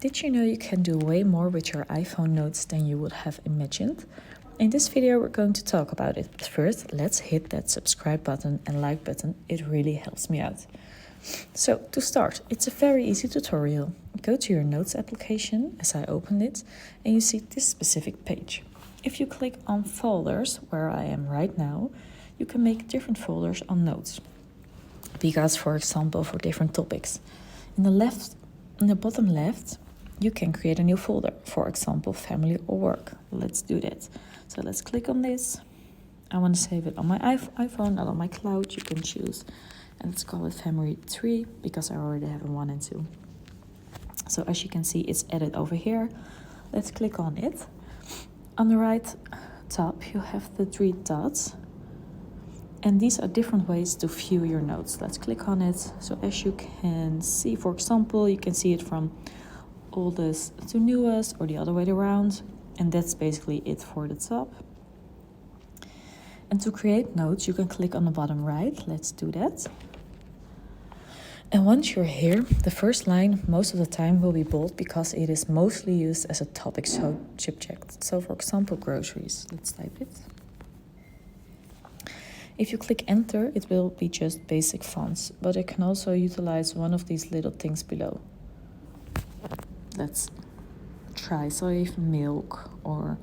Did you know you can do way more with your iPhone notes than you would have imagined? In this video, we're going to talk about it. But first, let's hit that subscribe button and like button. It really helps me out. So to start, it's a very easy tutorial. Go to your Notes application as I opened it, and you see this specific page. If you click on folders, where I am right now, you can make different folders on Notes. Because, for example, for different topics. In the bottom left, you can create a new folder, for example, family or work. Let's do that. So let's click on this. I want to save it on my iPhone, not on my cloud. You can choose. And let's call it family 3 because I already have a 1 and 2. So as you can see, it's added over here. Let's click on it. On the right top, you have the 3 dots. And these are different ways to view your notes. Let's click on it. So as you can see, for example, you can see it from oldest to newest or the other way around. And that's basically it for the top. And to create notes, you can click on the bottom right. Let's do that. And once you're here, the first line most of the time will be bold because it is mostly used as a topic subject. So for example, groceries. Let's type it. If you click enter, it will be just basic fonts, but I can also utilize one of these little things below. Let's try soy milk or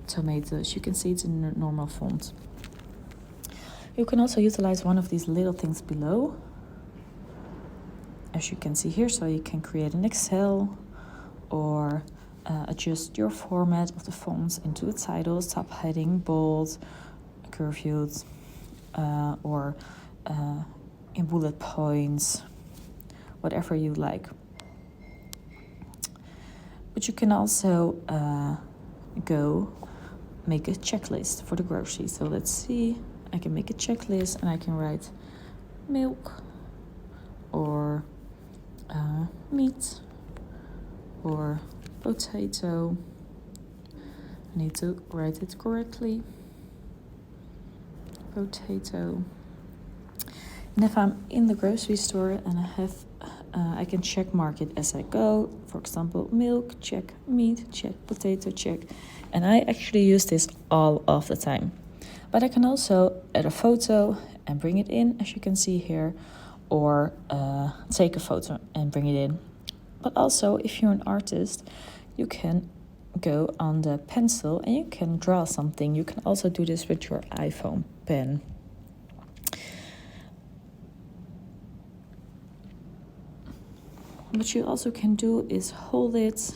tomatoes. You can see it's in a normal font. You can also utilize one of these little things below, as you can see here, so you can create an Excel or adjust your format of the fonts into a title, subheading, bold, curved, or in bullet points, whatever you like. But you can also go make a checklist for the groceries. So let's see, I can make a checklist and I can write milk or meat or potato. I need to write it correctly. Potato. And if I'm in the grocery store and I can check mark it as I go. For example, milk, check, meat, check, potato, check. And I actually use this all of the time. But I can also add a photo and bring it in, as you can see here, or take a photo and bring it in. But also, if you're an artist, you can go on the pencil and you can draw something. You can also do this with your iPhone pen. What you also can do is hold it,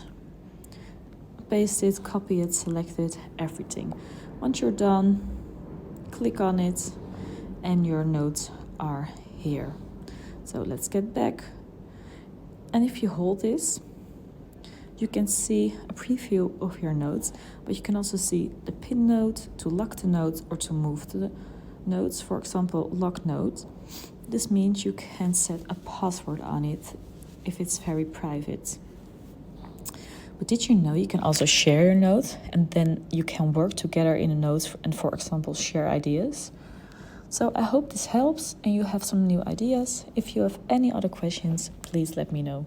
paste it, copy it, select it, everything. Once you're done, click on it and your notes are here. So let's get back. And if you hold this, you can see a preview of your notes, but you can also see the pin note, to lock the notes or to move to the notes. For example, lock note. This means you can set a password on it if it's very private. But did you know you can also share your note and then you can work together in a note and, for example, share ideas? So I hope this helps and you have some new ideas. If you have any other questions, please let me know.